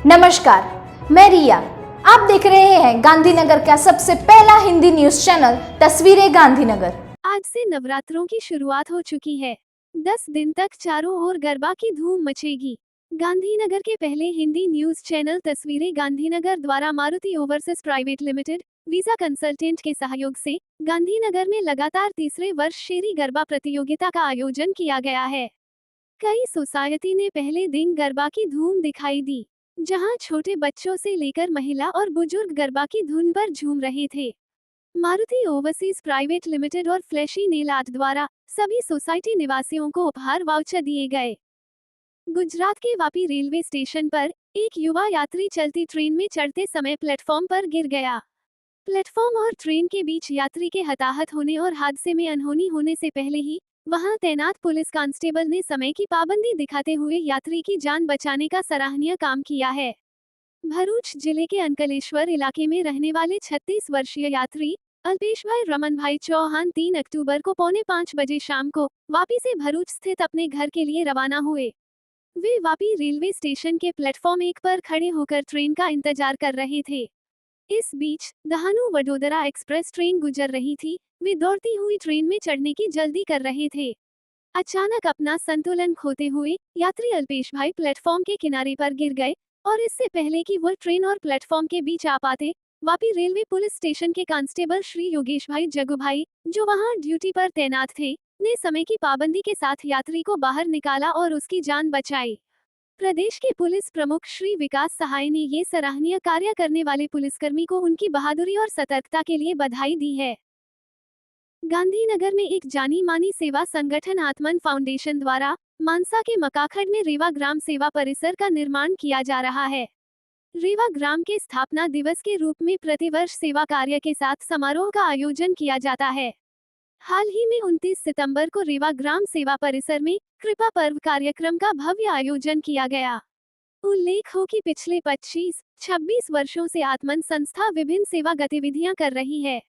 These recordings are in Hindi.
नमस्कार, मैं रिया। आप देख रहे हैं गांधीनगर का सबसे पहला हिंदी न्यूज चैनल तस्वीरें गांधीनगर। आज से नवरात्रों की शुरुआत हो चुकी है। 10 दिन तक चारों ओर गरबा की धूम मचेगी। गांधीनगर के पहले हिंदी न्यूज चैनल तस्वीरें गांधीनगर द्वारा Maruti overseas private limited visa consultant के सहयोग से गांधीनगर में लगातार तीसरे वर्ष शेरी गरबा प्रतियोगिता का आयोजन किया गया है। कई सोसाइटी ने पहले दिन गरबा की धूम दिखाई दी, जहां छोटे बच्चों से लेकर महिला और बुजुर्ग गरबा की धुन पर झूम रहे थे। मारुति ओवरसीज प्राइवेट लिमिटेड और फ्लैशी नेल आर्ट द्वारा सभी सोसाइटी निवासियों को उपहार वाउचर दिए गए। गुजरात के वापी रेलवे स्टेशन पर एक युवा यात्री चलती ट्रेन में चढ़ते समय प्लेटफॉर्म पर गिर गया। प्लेटफॉर्म और ट्रेन के बीच यात्री के हताहत होने और हादसे में अनहोनी होने से पहले ही वहां तैनात पुलिस कांस्टेबल ने समय की पाबंदी दिखाते हुए यात्री की जान बचाने का सराहनीय काम किया है। भरूच जिले के अंकलेश्वर इलाके में रहने वाले 36 वर्षीय यात्री अल्पेश भाई रमन भाई चौहान 3 अक्टूबर को 4:45 बजे शाम को वापी से भरूच स्थित अपने घर के लिए रवाना हुए। वे वापी रेलवे स्टेशन के प्लेटफॉर्म 1 पर खड़े होकर ट्रेन का इंतजार कर रहे थे। इस बीच दहानू वडोदरा एक्सप्रेस ट्रेन गुजर रही थी। वे दौड़ती हुई ट्रेन में चढ़ने की जल्दी कर रहे थे। अचानक अपना संतुलन खोते हुए यात्री अल्पेश भाई प्लेटफॉर्म के किनारे पर गिर गए और इससे पहले कि वह ट्रेन और प्लेटफॉर्म के बीच आ पाते, वापी रेलवे पुलिस स्टेशन के कांस्टेबल श्री योगेश भाई जगू भाई, जो वहां ड्यूटी पर तैनात थे, ने समय की पाबंदी के साथ यात्री को बाहर निकाला और उसकी जान बचाई। प्रदेश के पुलिस प्रमुख श्री विकास सहाय ने ये सराहनीय कार्य करने वाले पुलिसकर्मी को उनकी बहादुरी और सतर्कता के लिए बधाई दी है। गांधीनगर में एक जानी मानी सेवा संगठन आत्मन फाउंडेशन द्वारा मानसा के मकाखड़ में रेवा ग्राम सेवा परिसर का निर्माण किया जा रहा है। रेवा ग्राम के स्थापना दिवस के रूप में प्रतिवर्ष सेवा कार्य के साथ समारोह का आयोजन किया जाता है। हाल ही में 29 सितंबर को रेवा ग्राम सेवा परिसर में कृपा पर्व कार्यक्रम का भव्य आयोजन किया गया। उल्लेख हो कि पिछले 25-26 वर्षों से आत्मन संस्था विभिन्न सेवा गतिविधियां कर रही है।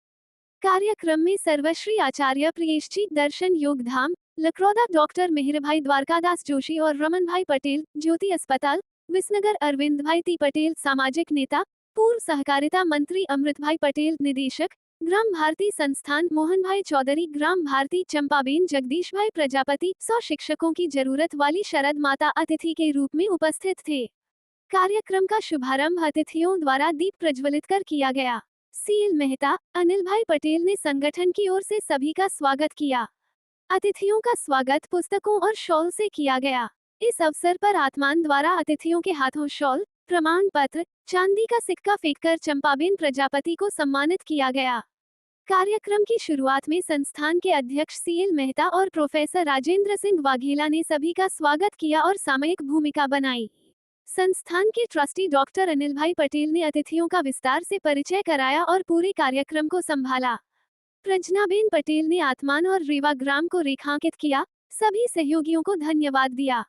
कार्यक्रम में सर्वश्री आचार्य प्रियेशजी दर्शन योग धाम लकरौदा डॉक्टर मेहरभाई द्वारकादास जोशी और रमन भाई पटेल ज्योति अस्पताल विसनगर अरविंद भाई टी पटेल सामाजिक नेता पूर्व सहकारिता मंत्री अमृत भाई पटेल निदेशक ग्राम भारती संस्थान मोहन भाई चौधरी ग्राम भारती चंपाबेन जगदीश भाई प्रजापति 100 शिक्षकों की जरूरत वाली शरद माता अतिथि के रूप में उपस्थित थे। कार्यक्रम का शुभारंभ अतिथियों द्वारा दीप प्रज्वलित कर किया गया। सीएल मेहता अनिल भाई पटेल ने संगठन की ओर से सभी का स्वागत किया। अतिथियों का स्वागत पुस्तकों और शॉल से किया गया। इस अवसर पर आत्मान द्वारा अतिथियों के हाथों शॉल, प्रमाण पत्र, चांदी का सिक्का फेंककर चंपाबेन प्रजापति को सम्मानित किया गया। कार्यक्रम की शुरुआत में संस्थान के अध्यक्ष सीएल मेहता और प्रोफेसर राजेंद्र सिंह वाघेला ने सभी का स्वागत किया और सामयिक भूमिका बनाई। संस्थान के ट्रस्टी डॉक्टर अनिल भाई पटेल ने अतिथियों का विस्तार से परिचय कराया और पूरे कार्यक्रम को संभाला। प्रज्ञाबेन पटेल ने आत्मान और रेवा ग्राम को रेखांकित किया। सभी सहयोगियों को धन्यवाद दिया।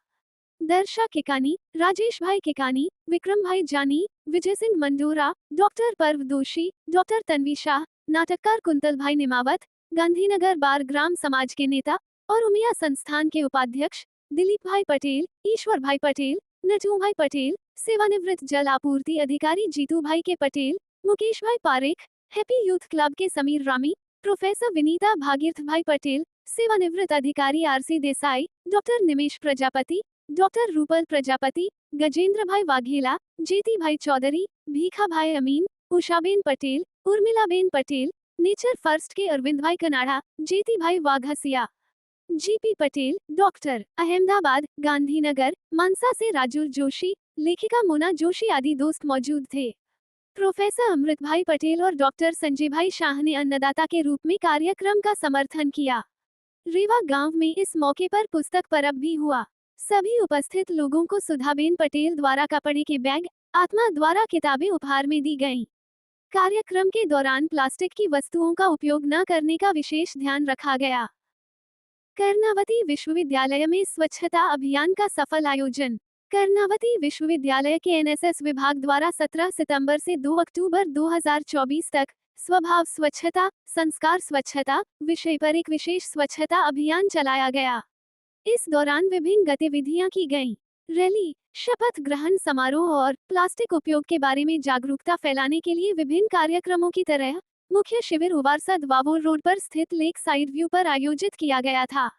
दर्शा किकानी, राजेश भाई किकानी, विक्रम भाई जानी, विजय सिंह मंडोरा, डॉक्टर पर्व दोषी, डॉक्टर तन्वी शाह, नाटककार कुंतल भाई निमावत, गांधीनगर बार ग्राम समाज के नेता और उमिया संस्थान के उपाध्यक्ष दिलीप भाई पटेल, ईश्वर भाई पटेल, नटू भाई पटेल, सेवानिवृत्त जल आपूर्ति अधिकारी जीतू भाई के पटेल, मुकेश भाई पारेख, हैप्पी यूथ क्लब के समीर रामी, प्रोफेसर विनीता भागीरथ भाई पटेल, सेवानिवृत्त अधिकारी आरसी देसाई, डॉक्टर निमेश प्रजापति, डॉक्टर रूपल प्रजापति, गजेंद्र भाई वाघेला, जेती भाई चौधरी, भीखा भाई अमीन, उषाबेन पटेल, उर्मिलाबेन पटेल, नेचर फर्स्ट के अरविंद भाई कनाडा, जेती भाई वाघसिया, जीपी पटेल, डॉक्टर अहमदाबाद, गांधीनगर, मानसा से राजू जोशी, लेखिका मोना जोशी आदि दोस्त मौजूद थे। प्रोफेसर अमृत भाई पटेल और डॉक्टर संजय भाई शाह ने अन्नदाता के रूप में कार्यक्रम का समर्थन किया। रेवा गांव में इस मौके पर पुस्तक परब भी हुआ। सभी उपस्थित लोगों को सुधाबेन पटेल द्वारा कपड़े के बैग, आत्मा द्वारा किताबें उपहार में दी गईं। कार्यक्रम के दौरान प्लास्टिक की वस्तुओं का उपयोग न करने का विशेष ध्यान रखा गया। कर्णावती विश्वविद्यालय में स्वच्छता अभियान का सफल आयोजन। कर्णावती विश्वविद्यालय के एनएसएस विभाग द्वारा 17 सितंबर से 2 अक्टूबर 2024 तक स्वभाव स्वच्छता, संस्कार स्वच्छता विषय पर एक विशेष स्वच्छता अभियान चलाया गया। इस दौरान विभिन्न गतिविधियां की गईं। रैली, शपथ ग्रहण समारोह और प्लास्टिक उपयोग के बारे में जागरूकता फैलाने के लिए विभिन्न कार्यक्रमों की तरह मुख्य शिविर उवारसद वावोर रोड पर स्थित लेक साइड व्यू पर आयोजित किया गया था।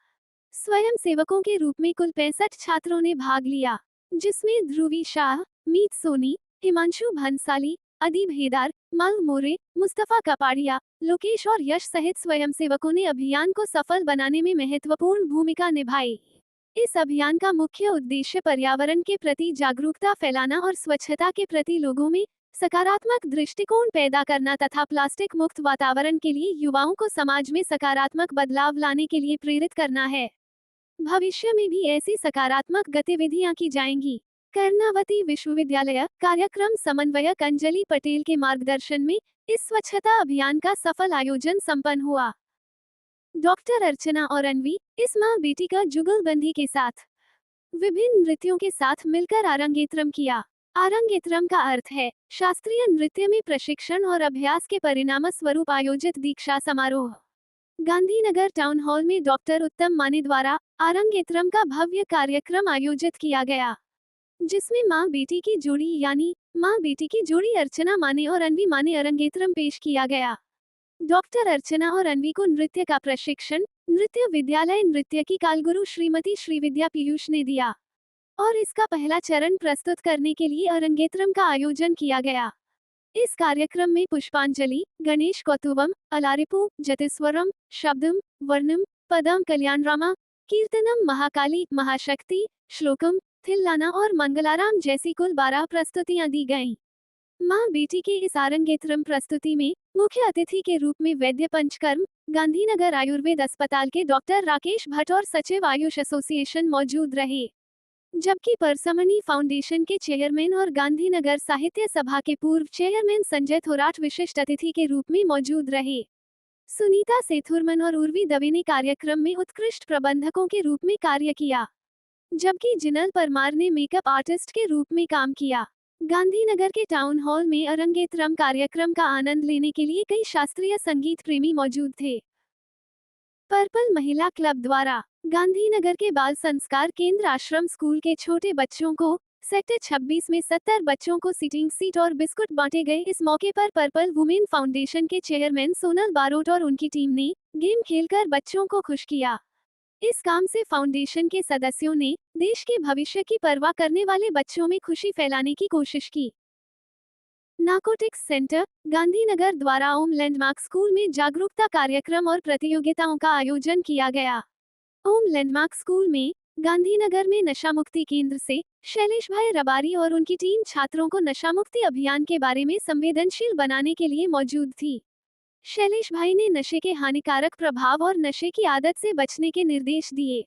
स्वयं सेवकों के रूप में कुल 65 छात्रों ने भाग लिया, जिसमें ध्रुवी शाह, मीत सोनी, हिमांशु भंसाली, अदीब हेदार, मल मोरे, मुस्तफा कपाड़िया, लोकेश और यश सहित स्वयंसेवकों ने अभियान को सफल बनाने में महत्वपूर्ण भूमिका निभाई। इस अभियान का मुख्य उद्देश्य पर्यावरण के प्रति जागरूकता फैलाना और स्वच्छता के प्रति लोगों में सकारात्मक दृष्टिकोण पैदा करना तथा प्लास्टिक मुक्त वातावरण के लिए युवाओं को समाज में सकारात्मक बदलाव लाने के लिए प्रेरित करना है। भविष्य में भी ऐसी सकारात्मक गतिविधियां की जाएंगी। कर्णावती विश्वविद्यालय कार्यक्रम समन्वयक अंजलि पटेल के मार्गदर्शन में इस स्वच्छता अभियान का सफल आयोजन संपन्न हुआ। डॉक्टर अर्चना और अनवी इस माँ बेटी का जुगलबंदी के साथ विभिन्न नृत्यों के साथ मिलकर आरंगेत्रम किया। आरंगेत्रम का अर्थ है शास्त्रीय नृत्य में प्रशिक्षण और अभ्यास के परिणाम स्वरूप आयोजित दीक्षा समारोह। गांधीनगर टाउन हॉल में डॉक्टर उत्तम माने द्वारा आरंगेत्रम का भव्य कार्यक्रम आयोजित किया गया, जिसमें माँ बेटी की जोड़ी यानी माँ बेटी की जोड़ी अर्चना माने और अनवी माने आरंगेत्रम पेश किया गया। डॉक्टर अर्चना और अनवी को नृत्य का प्रशिक्षण नृत्य विद्यालय नृत्य की कालगुरु श्रीमती श्रीविद्या पीयूष ने दिया और इसका पहला चरण प्रस्तुत करने के लिए आरंगेत्रम का आयोजन किया गया। इस कार्यक्रम में पुष्पांजलि, गणेश कौतुवम, अलारिपु, जतिस्वरम, शब्दम, वर्णम, पदम, कल्याणरामा, कीर्तनम, महाकाली, महाशक्ति, श्लोकम, थिल्लाना और मंगलाराम जैसी कुल 12 प्रस्तुतियां दी गईं। माँ बेटी की इस आरंगेत्रम प्रस्तुति में मुख्य अतिथि के रूप में वैद्य पंचकर्म गांधीनगर आयुर्वेद अस्पताल के डॉक्टर राकेश भट्ट और सचिव आयुष एसोसिएशन मौजूद रहे, जबकि परसमनी फाउंडेशन के चेयरमैन और गांधीनगर साहित्य सभा के पूर्व चेयरमैन संजय थोराट विशिष्ट अतिथि के रूप में मौजूद रहे। सुनीता सेथुरमन और उर्वी दवे ने कार्यक्रम में उत्कृष्ट प्रबंधकों के रूप में कार्य किया, जबकि जिनल परमार ने मेकअप आर्टिस्ट के रूप में काम किया। गांधीनगर के टाउन हॉल में आरंगेत्रम कार्यक्रम का आनंद लेने के लिए कई शास्त्रीय संगीत प्रेमी मौजूद थे। पर्पल महिला क्लब द्वारा गांधीनगर के बाल संस्कार केंद्र आश्रम स्कूल के छोटे बच्चों को सेक्टर 26 में 70 बच्चों को सीटिंग सीट और बिस्कुट बांटे गए। इस मौके पर पर्पल वुमेन फाउंडेशन के चेयरमैन सोनल बारोट और उनकी टीम ने गेम खेलकर बच्चों को खुश किया। इस काम से फाउंडेशन के सदस्यों ने देश के भविष्य की परवाह करने वाले बच्चों में खुशी फैलाने की कोशिश की। नार्कोटिक्स सेंटर गांधीनगर द्वारा ओम लैंडमार्क स्कूल में जागरूकता कार्यक्रम और प्रतियोगिताओं का आयोजन किया गया। ओम लैंडमार्क स्कूल में गांधीनगर में नशा मुक्ति केंद्र से शैलेश भाई रबारी और उनकी टीम छात्रों को नशा मुक्ति अभियान के बारे में संवेदनशील बनाने के लिए मौजूद थी। शैलेश भाई ने नशे के हानिकारक प्रभाव और नशे की आदत से बचने के निर्देश दिए।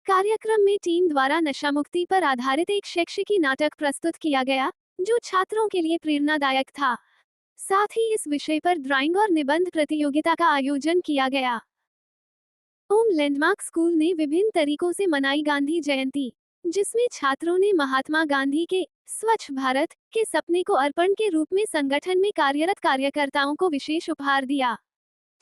कार्यक्रम में टीम द्वारा नशा मुक्ति पर आधारित एक शैक्षिकी नाटक प्रस्तुत किया गया, जो छात्रों के लिए प्रेरणादायक था। साथ ही इस विषय पर ड्राइंग और निबंध प्रतियोगिता का आयोजन किया गया। ओम लैंडमार्क स्कूल ने विभिन्न तरीकों से मनाई गांधी जयंती, जिसमें छात्रों ने महात्मा गांधी के स्वच्छ भारत के सपने को अर्पण के रूप में संगठन में कार्यरत कार्यकर्ताओं को विशेष उपहार दिया।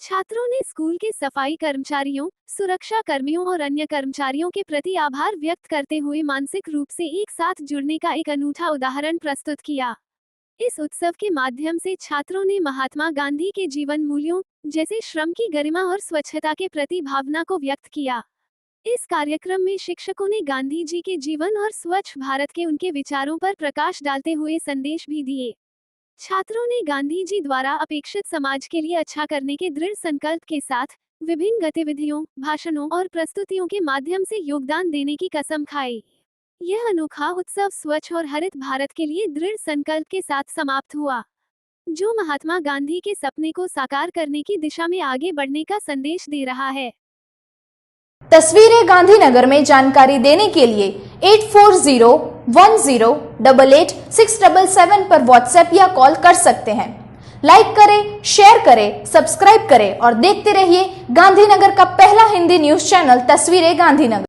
छात्रों ने स्कूल के सफाई कर्मचारियों, सुरक्षा कर्मियों और अन्य कर्मचारियों के प्रति आभार व्यक्त करते हुए मानसिक रूप से एक साथ जुड़ने का एक अनूठा उदाहरण प्रस्तुत किया। इस उत्सव के माध्यम से छात्रों ने महात्मा गांधी के जीवन मूल्यों जैसे श्रम की गरिमा और स्वच्छता के प्रति भावना को व्यक्त किया। इस कार्यक्रम में शिक्षकों ने गांधी जी के जीवन और स्वच्छ भारत के उनके विचारों पर प्रकाश डालते हुए संदेश भी दिए। छात्रों ने गांधी जी द्वारा अपेक्षित समाज के लिए अच्छा करने के दृढ़ संकल्प के साथ विभिन्न गतिविधियों, भाषणों और प्रस्तुतियों के माध्यम से योगदान देने की कसम खाई। यह अनोखा उत्सव स्वच्छ और हरित भारत के लिए दृढ़ संकल्प के साथ समाप्त हुआ, जो महात्मा गांधी के सपने को साकार करने की दिशा में आगे बढ़ने का संदेश दे रहा है। तस्वीरें गांधीनगर में जानकारी देने के लिए 8401088677 पर व्हाट्सएप या कॉल कर सकते हैं। लाइक करें, शेयर करें, सब्सक्राइब करें और देखते रहिए गांधीनगर का पहला हिंदी न्यूज चैनल तस्वीरें गांधीनगर।